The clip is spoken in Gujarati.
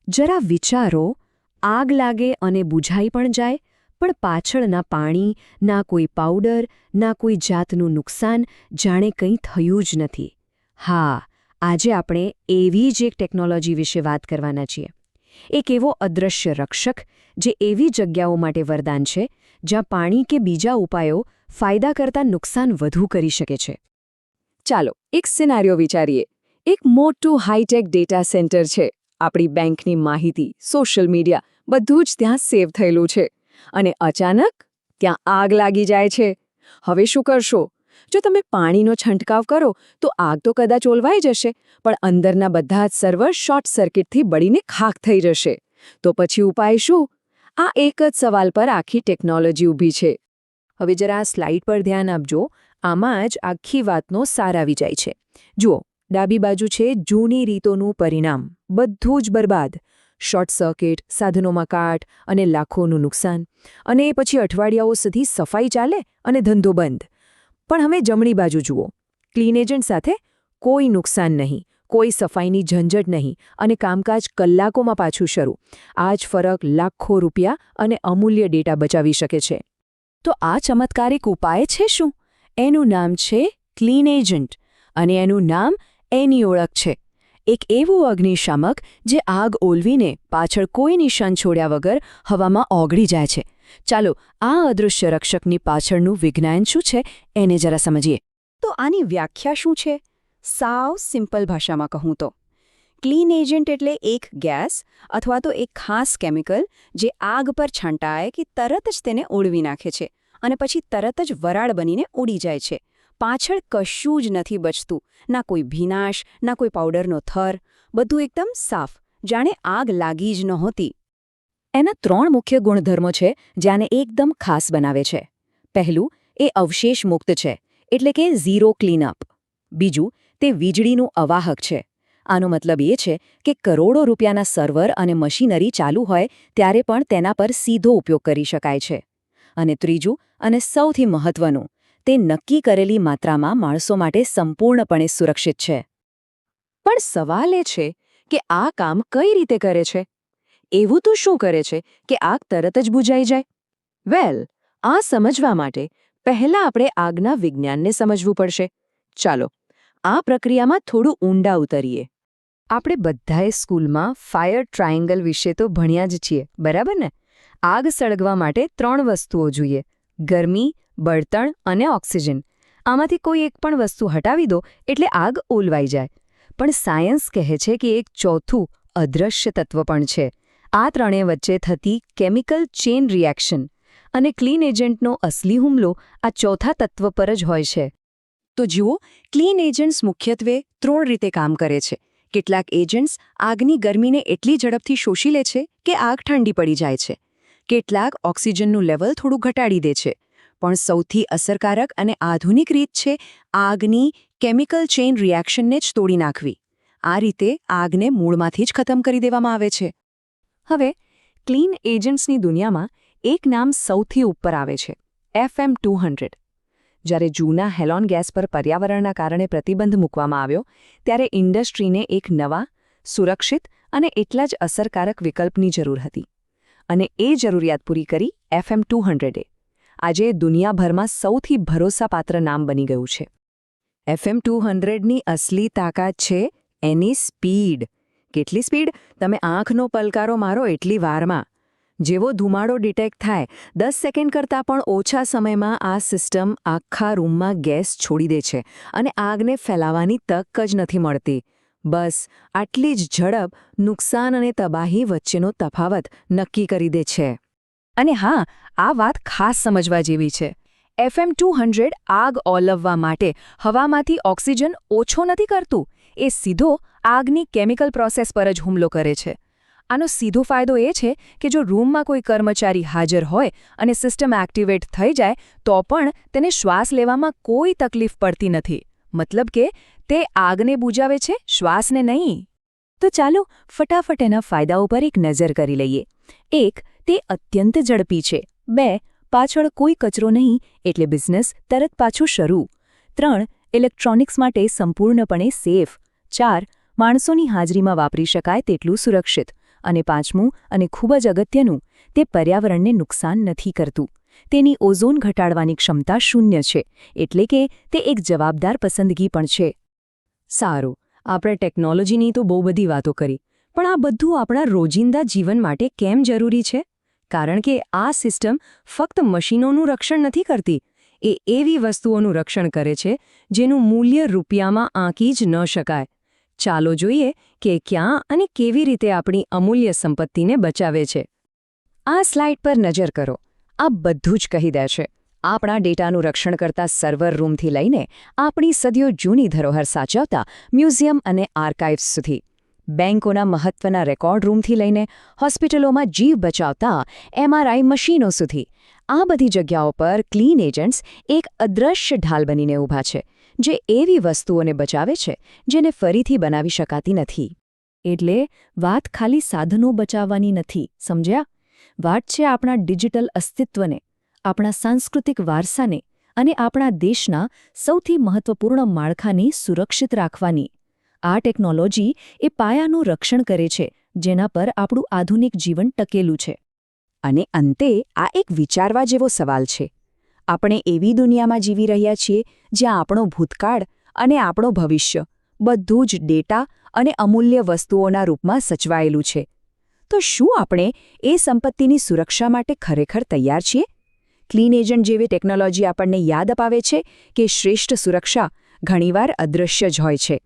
જરા વિચારો, આગ લાગે અને બુઝાઈ પણ જાય, પણ પાછળ ના પાણી, ના કોઈ પાવડર, ના કોઈ જાતનું નુકસાન, જાણે કંઈ થયું જ નથી. હા, આજે આપણે એવી જ એક ટેકનોલોજી વિશે વાત કરવાના છીએ. એક એવો અદૃશ્ય રક્ષક જે એવી જગ્યાઓ માટે વરદાન છે જ્યાં પાણી કે બીજા ઉપાયો ફાયદા કરતાં નુકસાન વધુ કરી શકે છે. ચાલો એક સિનારિયો વિચારીએ. એક મોટું હાઈટેક ડેટા સેન્ટર છે. આપણી બેંકની માહિતી, સોશિયલ મીડિયા બધું જ ત્યાં સેવ થયેલું છે. અને અચાનક ત્યાં આગ લાગી જાય છે. હવે શું કરશો? જો તમે પાણીનો છંટકાવ કરો તો આગ તો કદાચ ઓલવાઈ જશે, પણ અંદરના બધા જ સર્વર શોર્ટ સર્કિટથી બળીને ખાખ થઈ જશે. તો પછી ઉપાય શું? આ એક જ સવાલ પર આખી ટેકનોલોજી ઊભી છે. હવે જરા આ સ્લાઇડ પર ધ્યાન આપજો. આમાં જ આખી વાતનો સાર આવી જાય છે. જુઓ, ડાબી બાજુ છે જૂની રીતોનું પરિણામ. બધું જ બરબાદ. શોર્ટ સર્કિટ, સાધનોમાં કાટ અને લાખોનું નુકસાન. અને પછી અઠવાડિયાઓ સુધી સફાઈ ચાલે અને ધંધો બંધ. પણ હવે જમણી બાજુ જુઓ. ક્લીન એજન્ટ સાથે કોઈ નુકસાન નહીં, કોઈ સફાઈની ઝંઝટ નહીં અને કામકાજ કલાકોમાં પાછું શરૂ. આ જ ફરક લાખો રૂપિયા અને અમૂલ્ય ડેટા બચાવી શકે છે. તો આ ચમત્કારિક ઉપાય છે શું? એનું નામ છે ક્લીન એજન્ટ. અને એનું નામ એની ઓળખ છે. એક એવું અગ્નિશામક જે આગ ઓલવીને પાછળ કોઈ નિશાન છોડ્યા વગર હવામાં ઓગળી જાય છે. ચાલો આ અદૃશ્ય રક્ષકની પાછળનું વિજ્ઞાન શું છે એને જરા સમજીએ. તો આની વ્યાખ્યા શું છે? સાવ સિમ્પલ ભાષામાં કહું તો ક્લીન એજન્ટ એટલે એક ગેસ અથવા તો એક ખાસ કેમિકલ જે આગ પર છંટાય કે તરત જ તેને ઓળવી નાખે છે અને પછી તરત જ વરાળ બનીને ઉડી જાય છે. પાછળ કશું જ નથી બચતું. ના કોઈ ભીનાશ, ના કોઈ પાવડરનો થર. બધું એકદમ સાફ, જાણે આગ લાગી જ નહોતી. એના 3 મુખ્ય ગુણધર્મો છે જે આને એકદમ ખાસ બનાવે છે. પહેલું, એ અવશેષ મુક્ત છે, એટલે કે ઝીરો ક્લીનઅપ. બીજું, તે વીજળીનું અવાહક છે. આનો મતલબ એ છે કે કરોડો રૂપિયાના સર્વર અને મશીનરી ચાલુ હોય ત્યારે પણ તેના પર સીધો ઉપયોગ કરી શકાય છે. અને ત્રીજું, અને સૌથી મહત્વનું, તે નક્કી કરેલી માત્રામાં માણસો માટે સંપૂર્ણપણે સુરક્ષિત છે. પણ સવાલ એ છે કે આ કામ કઈ રીતે કરે છે? એવું તો શું કરે છે કે આગ તરત જ બુઝાઈ જાય? વેલ, આ સમજવા માટે પહેલા આપણે આગના વિજ્ઞાનને સમજવું પડશે. ચાલો આ પ્રક્રિયામાં થોડું ઊંડા ઉતરીએ. આપણે બધાએ સ્કૂલમાં ફાયર ટ્રાયેંગલ વિશે તો ભણ્યા જ છીએ, બરાબર ને? આગ સળગવા માટે 3 વસ્તુઓ જોઈએ: ગરમી, બળતણ અને ઓક્સિજન. આમાંથી કોઈ એક પણ વસ્તુ હટાવી દો એટલે આગ ઓલવાઈ જાય. પણ સાયન્સ કહે છે કે એક ચોથું અદૃશ્ય તત્વ પણ છે. આ ત્રણેય વચ્ચે થતી કેમિકલ ચેઇન રિએક્શન. અને ક્લીન એજન્ટનો અસલી હુમલો આ ચોથા તત્વ પર જ હોય છે. તો જુઓ, ક્લીન એજન્ટ્સ મુખ્યત્વે 3 રીતે કામ કરે છે. કેટલાક એજન્ટ્સ આગની ગરમીને એટલી ઝડપથી શોષી લે છે કે આગ ઠંડી પડી જાય છે. કેટલાક ઓક્સિજનનું લેવલ થોડું ઘટાડી દે છે. પણ સૌથી અસરકારક અને આધુનિક રીત છે આગની કેમિકલ ચેઇન રિએક્શનને જ તોડી નાખવી. આ રીતે આગને મૂળમાંથી જ ખતમ કરી દેવામાં આવે છે. હવે ક્લીન એજન્ટ્સની દુનિયામાં એક નામ સૌથી ઉપર આવે છે: FM200. જ્યારે જૂના હેલોન ગેસ પર પર્યાવરણના કારણે પ્રતિબંધ મૂકવામાં આવ્યો ત્યારે ઇન્ડસ્ટ્રીને એક નવા, સુરક્ષિત અને એટલા જ અસરકારક વિકલ્પની જરૂર હતી. અને એ જરૂરિયાત પૂરી કરી FM200એ. આજે દુનિયાભરમાં સૌથી ભરોસાપાત્ર નામ બની ગયું છે. FM200ની અસલી તાકાત છે એની સ્પીડ. કેટલી સ્પીડ? તમે આંખનો પલકારો મારો એટલી વારમાં. જેવો ધુમાડો ડિટેક્ટ થાય 10 સેકન્ડ કરતાં પણ ઓછા સમયમાં આ સિસ્ટમ આખા રૂમમાં ગેસ છોડી દે છે અને આગને ફેલાવાની તક જ નથી મળતી. બસ આટલી જ ઝડપ નુકસાન અને તબાહી વચ્ચેનો તફાવત નક્કી કરી દે છે. અને હા, આ વાત ખાસ સમજવા જેવી છે. FM200 આગ ઓલવવા માટે હવામાંથી ઓક્સિજન ઓછો નથી કરતું. એ સીધો આગની કેમિકલ પ્રોસેસ પર જ હુમલો કરે છે. આનો સીધો ફાયદો એ છે કે જો રૂમમાં કોઈ કર્મચારી હાજર હોય અને સિસ્ટમ એક્ટિવેટ થઈ જાય તો પણ તેને શ્વાસ લેવામાં કોઈ તકલીફ પડતી નથી. મતલબ કે તે આગને બુઝાવે છે, શ્વાસને નહીં. તો ચાલો ફટાફટ એના ફાયદાઓ પર એક નજર કરી લઈએ. 1. તે અત્યંત ઝડપી છે. 2. પાછળ કોઈ કચરો નહીં એટલે બિઝનેસ તરત પાછું શરૂ. 3. ઇલેક્ટ્રોનિક્સ માટે સંપૂર્ણપણે સેફ. 4. માણસોની હાજરીમાં વાપરી શકાય તેટલું સુરક્ષિત. અને પાંચમું અને ખૂબ જ અગત્યનું, તે પર્યાવરણને નુકસાન નથી કરતું. તેની ઓઝોન ઘટાડવાની ક્ષમતા 0 છે, એટલે કે તે એક જવાબદાર પસંદગી પણ છે. સારું, આપણે ટેકનોલોજીની તો બહુ બધી વાતો કરી, પણ આ બધું આપણા રોજિંદા જીવન માટે કેમ જરૂરી છે? કારણ કે આ સિસ્ટમ ફક્ત મશીનોનું રક્ષણ નથી કરતી, એ એવી વસ્તુઓનું રક્ષણ કરે છે જેનું મૂલ્ય રૂપિયામાં આંકી જ ન શકાય. ચાલો જોઈએ કે ક્યાં અને કેવી રીતે આપણી અમૂલ્ય સંપત્તિને બચાવે છે. આ સ્લાઇડ પર નજર કરો. આ બધું જ કહી દે છે. આપણા ડેટાનું રક્ષણ કરતા સર્વર રૂમથી લઈને આપણી સદીઓ જૂની ધરોહર સાચવતા મ્યુઝિયમ અને આર્કાઇવ્સ સુધી, બેંકોના મહત્વના રેકોર્ડ રૂમથી લઈને હોસ્પિટલોમાં જીવ બચાવતા MRI મશીનો સુધી, આ બધી જગ્યાઓ પર ક્લીન એજન્ટ્સ એક અદૃશ્ય ઢાલ બનીને ઊભા છે, જે એવી વસ્તુઓને બચાવે છે જેને ફરીથી બનાવી શકાતી નથી. એટલે વાત ખાલી સાધનો બચાવવાની નથી, સમજ્યા? વાત છે આપણા ડિજિટલ અસ્તિત્વને, આપણા સાંસ્કૃતિક વારસાને અને આપણા દેશના સૌથી મહત્વપૂર્ણ માળખાને સુરક્ષિત રાખવાની. આ ટેકનોલોજી એ પાયાનું રક્ષણ કરે છે જેના પર આપણું આધુનિક જીવન ટકેલું છે. અને અંતે આ એક વિચારવા જેવો સવાલ છે. આપણે એવી દુનિયામાં જીવી રહ્યા છીએ જ્યાં આપણો ભૂતકાળ અને આપણો ભવિષ્ય બધું જ ડેટા અને અમૂલ્ય વસ્તુઓના રૂપમાં સચવાયેલું છે. તો શું આપણે એ સંપત્તિની સુરક્ષા માટે ખરેખર તૈયાર છીએ? ક્લીન એજન્ટ જેવી ટેકનોલોજી આપણને યાદ અપાવે છે કે શ્રેષ્ઠ સુરક્ષા ઘણીવાર અદૃશ્ય જ હોય છે.